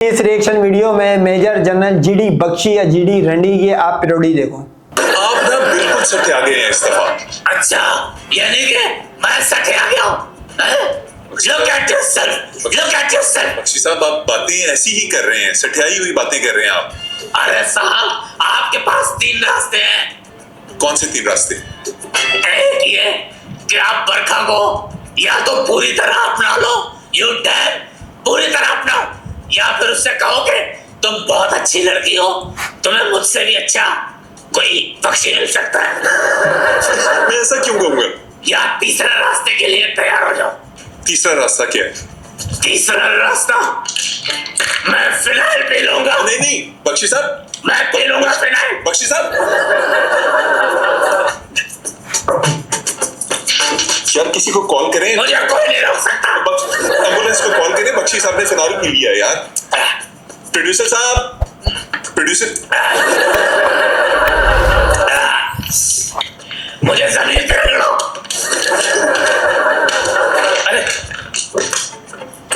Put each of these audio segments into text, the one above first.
इस reaction video में major general GD Bakshi या जीडी रंडी की आप पैरोडी देखो। आप ना बिल्कुल सठे आ गए हैं इस दफा। अच्छा, यानी कि मैं सठे आ गया हूँ। Look at yourself, look at yourself। Bakshi साहब आप बातें ऐसी ही कर रहे हैं, सठियाई हुई बातें कर रहे हैं आप। अरे साहब, आपके पास 3 रास्ते हैं। कौन से 3 रास्ते? एक ये कि आप बरखा को या तो पूरी तरह अपना लो, यू डैम, पूरी तरह अपनाओ, या फिर उससे कहोगे तुम बहुत अच्छी लड़की हो, तुम्हें मुझसे भी अच्छा कोई पक्षी मिल सकता है। मैं ऐसा क्यों कहूंगा? या तीसरा रास्ते के लिए तैयार हो जाओ। तीसरा रास्ता क्या है? तीसरा रास्ता, मैं फिनाइल पी लूंगा। नहीं नहीं बख्शी साहब, मैं पी लूंगा फिनाइल। बख्शी साहब यार किसी को कॉल करें। मुझे कोई नहीं रोक सकता। एम्बुलेंस को कॉल करें, बख्शी साहब ने फिनाइल पी लिया यार। प्रोड्यूसर साहब, प्रोड्यूसर, मुझे जमीन पे रख लो। अरे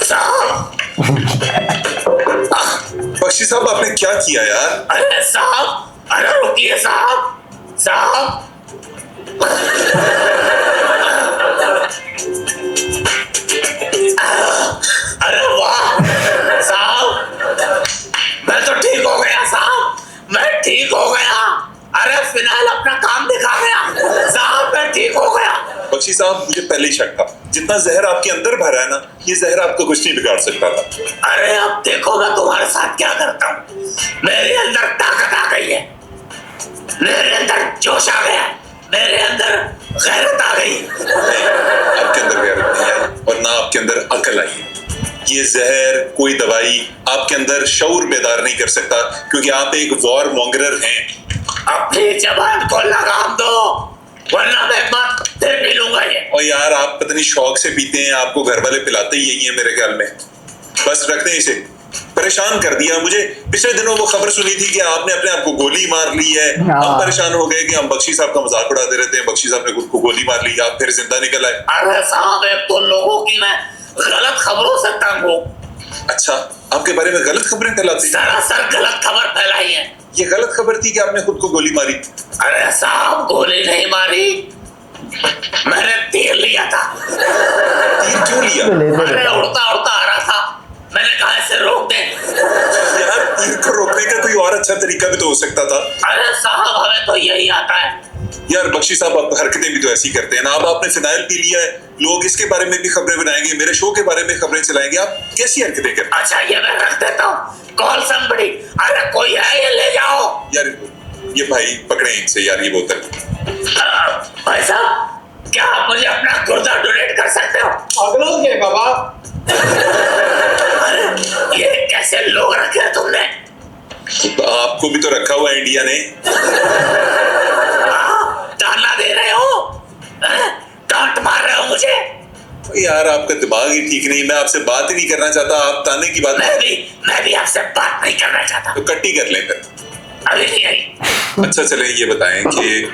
साहब, बख्शी साहब आपने क्या किया यार? अरे साहब, अरे रुकिए साहब, साहब। अरे वाह साहब, मैं तो ठीक हो गया साहब, मैं ठीक हो गया। अरे फिनाइल अपना काम दिखा गया साहब, मैं ठीक हो गया। बख्शी साहब मुझे पहले ही शक था, जितना जहर आपके अंदर भरा है ना, ये जहर आपको कुछ नहीं बिगाड़ सकता था। अरे अब देखो मैं तुम्हारे साथ क्या करता हूँ। मेरे अंदर ताकत आ गई है, मेरे अंदर जोश आ गया, मेरे अंदर गैरत आ गई। आपके अंदर गैरत नहीं आई और ना आपके अंदर अकल आई। ये जहर कोई दवाई आपके अंदर शऊर बेदार नहीं कर सकता, क्योंकि आप एक वॉर मॉन्गरर हैं। अपनी जबान को लगाम दो, वरना मैं मत फिर पी लूंगा ये। और यार आप पता नहीं शौक से पीते हैं, आपको घर वाले पिलाते ही यही है मेरे ख्याल में। बस रख दें इसे, परेशान कर दिया मुझे। पिछले दिनों वो खबर सुनी थी कि आपने अपने आप को गोली मार ली है। हम परेशान हो गए कि हम बख्शी साहब का मजाक उड़ाते रहते हैं, बख्शी साहब ने खुद को गोली मार ली, आप फिर जिंदा निकल आए। अरे साहब, एक तो लोगों की मैं गलत खबरों से तंग हूँ। अच्छा, आपके बारे में गलत खबरें फैलाती? सरासर गलत खबर फैलाई है। ये गलत खबर थी कि आपने खुद को गोली मारी? अरे साहब, गोली नहीं मारी, मैंने तीर लिया था। तीर क्यों लिया? अरे उड़ता उड़ता आ रहा था, मैंने कहा इसे रोक दे। यार तीर को रोकने का कोई और अच्छा तरीका भी तो हो सकता था। अरे साहब, हमें तो यही आता है। यार बख्शी साहब आप हरकतें भी तो ऐसी करते हैं ना। अब आपने फिनाइल पी लिया है, लोग इसके बारे में भी खबरें बनाएंगे, मेरे शो के बारे में खबरें चलाएंगे, आप कैसी हरकतें करते हैं? अच्छा, ये मैं रख देता हूँ, कॉल समबडी। अरे कोई है, ये ले जाओ। यार ये भाई पकड़े इनसे यार ये बोतल। भाई साहब, क्या आप मुझे अपना गुर्दा डोनेट कर सकते हो? पागलों के बाबा। अरे ये कैसे लोग रखे हैं तुमने? आपको भी तो रखा हुआ है इंडिया ने। ताना दे रहे हो, डांट मार रहे हो मुझे। यार आपका दिमाग ही ठीक नहीं, मैं आपसे बात ही नहीं करना चाहता, आप ताने की बात। मैं भी आपसे बात नहीं करना चाहता। तो कट्टी कर लें फिर। अभी नहीं आई। अच्छा चले ये बताएं कि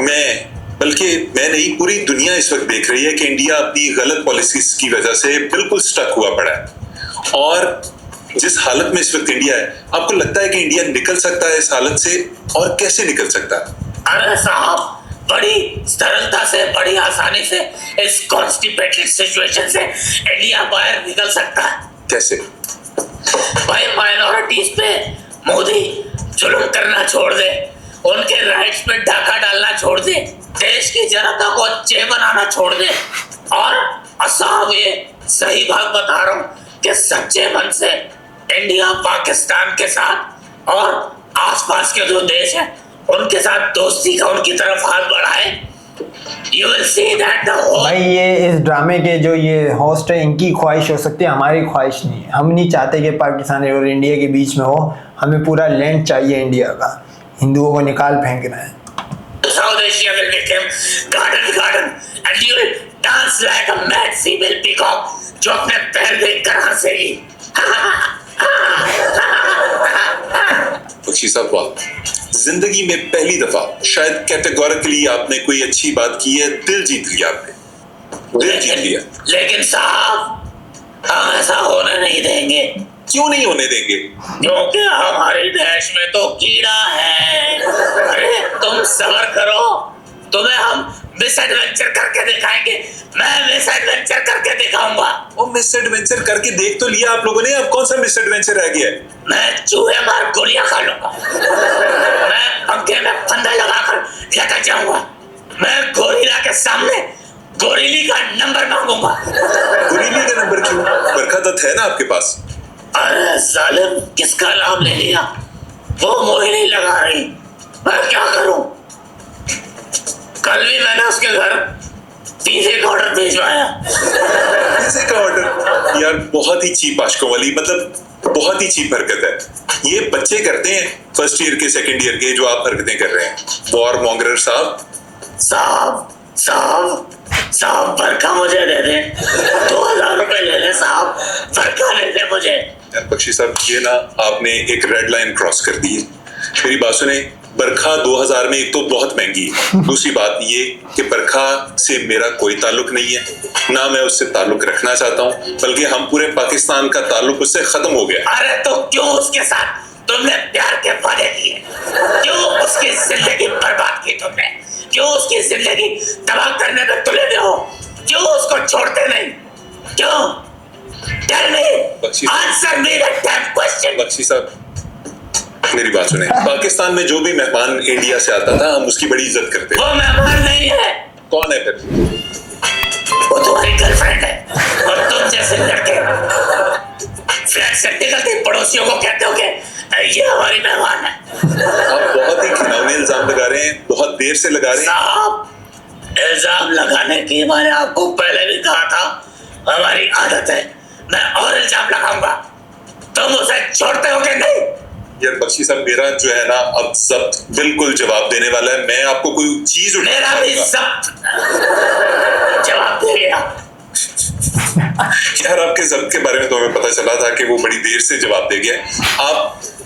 मैं नहीं, पूरी दुनिया इस वक्त देख रही है कि इंडिया अपनी गलत पॉलिसीज की वजह से बिल्कुल स्टक हुआ पड़ा है। और जिस हालत में इस वक्त इंडिया है, आपको लगता है कि इंडिया निकल सकता है इस हालत से, और कैसे निकल सकता है? अरे साहब, बड़ी सरलता से, बड़ी आसानी से इस कॉन्स्टिपेटेड सिचुएशन से इंडिया बाहर निकल सकता है। कैसे? भाई माइनॉरिटीज पे मोदी जुल्म करना छोड़ दे, उनके राइट्स पे डाका डालना छोड़ दे, देश की जनता को अच्छे बनाना छोड़ दे, और साहब ये सही बात बता रहा हूँ कि सच्चे मन से इंडिया पाकिस्तान के साथ और आसपास के जो देश हैं उनके साथ दोस्ती का उनकी तरफ हाथ बढ़ाए। You will see that the whole... भाई ये इस ड्रामे के जो ये होस्ट है, इनकी ख्वाहिश हो सकती है, हमारी ख्वाहिश नहीं है। हम नहीं चाहते कि पाकिस्तान और इंडिया के बीच में हो, हमें पूरा लैंड चाहिए इंडिया का, हिंदुओं को निकाल फेंकना है। South Asia will become garden and you will dance like a mad female peacock जो अपने पैर देख कर हंसेगी। बख्शी साहब वाह, जिंदगी में पहली दफा शायद कैटेगोरिकली आपने कोई अच्छी बात की है, दिल जीत लिया आपने, दिल जीत लिया। लेकिन साहब, हम ऐसा होने नहीं देंगे। क्यों नहीं होने देंगे? क्योंकि हमारे देश में तो कीड़ा है। अरे तुम सब्र करो, तुम्हें हम मिस एडवेंचर करके दिखाएंगे। मैं मिस एडवेंचर करके दिखाऊंगा। वो मिस एडवेंचर करके देख तो लिया आप लोगों ने, अब कौन सा मिस एडवेंचर रह गया है? मैं चूहे मार गोलियां खा लूंगा। मैं पंखे में फंदा लगाकर लेकर जाऊंगा। मैं गोरिल्ला के सामने गोरिल्ली का नंबर मांगूंगा। गोरिल्ले का नंबर क्यों? बरखा दत्त है ना आपके पास? अरे जालिम, किसका नाम ले लिया? वो मोही नहीं लगा रही, मैं क्या करूं? कल भी मैंने उसके घर पिज़्ज़े का ऑर्डर भिजवाया। पिज़्ज़े का ऑर्डर? यार बहुत ही चीप आशिकों वाली, मतलब बहुत ही चीप हरकत है। ये बच्चे करते हैं फर्स्ट ईयर के, सेकंड ईयर के, जो आप हरकतें कर रहे हैं। वॉर मॉन्गरर साहब। साहब साहब साहब, बरखा मुझे दे दे। 2000 रुपए ले ले साहब, बरखा दे दे मुझे। यार बख्शी साहब, ये ना आपने एक रेड लाइन क्रॉस कर दी है। मेरी बात सुने, बरखा 2000 में एक तो बहुत महंगी है, दूसरी बात ये कि बरखा से मेरा कोई ताल्लुक नहीं है, ना मैं उससे ताल्लुक रखना चाहता हूँ, बल्कि हम पूरे पाकिस्तान का ताल्लुक उससे खत्म हो गया। अरे तो क्यों उसके साथ तुमने प्यार के वादे किए? क्यों उसकी जिंदगी बर्बाद की तुमने? क्यों उसकी जिंदगी तबाह करने में तुले हुए हो? क्यों उसको छोड़ते नहीं? क्यों? Tell me, answer me that damn question. Bakshi साहब, मेरी बात सुने, पाकिस्तान में जो भी मेहमान इंडिया से आता था, हम उसकी बड़ी इज्जत करते थे। वो मेहमान नहीं है। कौन है फिर? वो तुम्हारी गर्लफ्रेंड है। और तुम जैसे लड़के फ्लैट से निकलते पड़ोसियों को कहते हो कि ये हमारी मेहमान है। आप बहुत ही घिनौने इल्जाम लगा रहे हैं, बहुत देर से लगा रहे हैं। साहब, इल्जाम लगाने की मैंने आपको पहले भी कहा था, हमारी आदत है। मैं और इल्जाम लगाऊंगा। तुम उसे छोड़ते हो कि नहीं? यार बख्शी साहब, मेरा जो है ना अब जब्त बिल्कुल जवाब देने वाला है। मैं आपको कोई चीज मेरा भी जब्त जवाब दे गया। यार आपके जब्त के बारे में तो हमें पता चला था कि वो बड़ी देर से जवाब दे गया।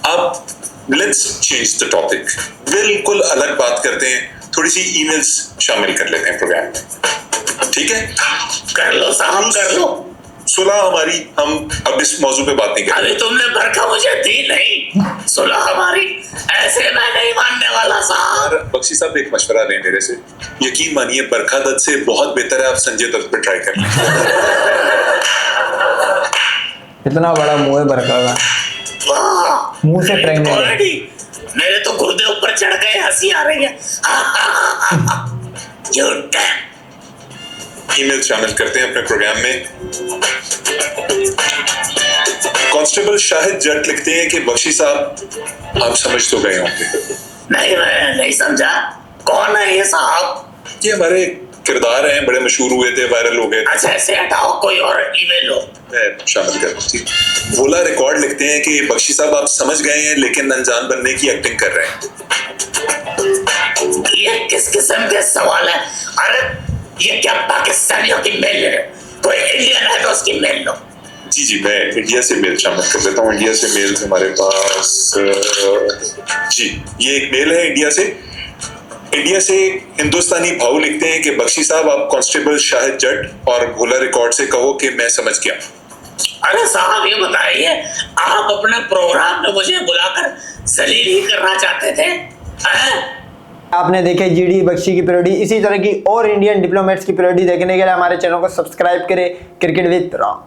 आप लेट्स चेंज द टॉपिक, बिल्कुल अलग बात करते हैं। थोड़ी सी ईमेल्स शामिल कर लेते हैं प्रोग्राम में, ठीक है? कर लो साहब, कर लो। सुलह हमारी, हम अब इस मौजू पे बात नहीं करेंगे। अभी तुमने बरखा मुझे दी नहीं, सुलह हमारी, ऐसे मैं नहीं मानने वाला साहब। बख्शी साहब, एक मशवरा लें मेरे से, यकीन मानिए बरखा दत्त से बहुत बेहतर है आप संजय दत्त पे ट्राई कर लें। इतना बड़ा मुंह है बरखा का, वाह, मुंह से प्रेग्नेंट है। ऑलरेडी मेरे तो गुर्दे ऊपर चढ़ गए, हंसी आ रही है। You damn. ईमेल शामिल करते हैं अपने प्रोग्राम में। कांस्टेबल शाहिद जट लिखते हैं कि बख्शी साहब, आप समझ तो गए होंगे। नहीं, मैं नहीं समझा। कौन है ये साहब? ये हमारे किरदार हैं, बड़े मशहूर हुए थे, वायरल हो गए। अच्छा, ऐसे हटाओ, कोई और ईमेल लो। मैं शामिल कर दूँ। बोला रिकॉर्ड लिखते हैं कि बख्शी साहब आप समझ गए हैं, लेकिन अनजान बनने की एक्टिंग कर रहे हैं। ये किस किस्म के सवाल है? अरे ये क्या पाकिस्तानियों की मेल ले रहे हो? कोई इंडियन है तो उसकी मेल लो। जी जी, मैं इंडिया से मेल शामिल कर देता हूँ। इंडिया से मेल हमारे पास, जी ये एक मेल है इंडिया से। इंडिया से हिंदुस्तानी भाऊ लिखते हैं कि बख्शी साहब आप कांस्टेबल शाहिद जट और भोला रिकॉर्ड से कहो कि मैं समझ गया। अरे साहब, ये बताइए, आप अपने प्रोग्राम में मुझे बुलाकर जलील ही करना चाहते थे? आपने देखे जीडी बख्शी की पैरोडी। इसी तरह की और इंडियन डिप्लोमेट्स की पैरोडी देखने के लिए हमारे चैनल को सब्सक्राइब करें। Cricket with Ram.